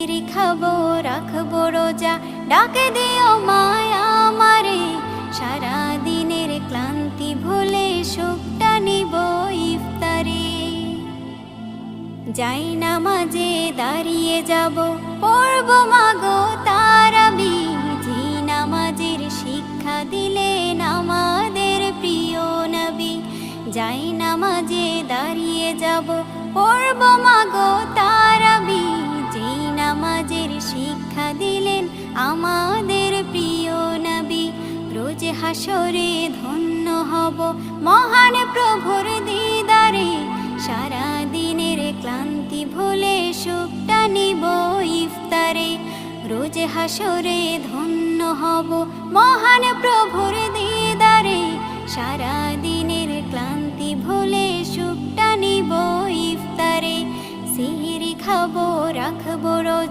খাবো রাখবো রোজা, ডাকে দিও মায়া আমারে। সারা দিনের ক্লান্তি ভুলে সুখটা নিব ইফতারে। যাই নামাজে দাঁড়িয়ে যাব, পড়ব মাগো তারাবি। যে নামাজের শিক্ষা দিলেন আমাদের প্রিয় নবী। যাই নামাজে দাঁড়িয়ে যাব, পড়ব মাগো তারাবি। যে নামাজের শিক্ষা দিলেন আমাদের প্রিয় নবী। রোজ হাসরে ধন্য হব মহান প্রভুর দিদারে। সারা দিনের ক্লান্তি ভুলে সুখটা নিব ইফতারে। রোজ হাসরে ধন্য হব মহান প্রভুর দিদারে। সারা দিনের ক্লান্তি ভুলে সুখটা নিব ইফতারে। সিহরি খাবো রাখবো রোজা।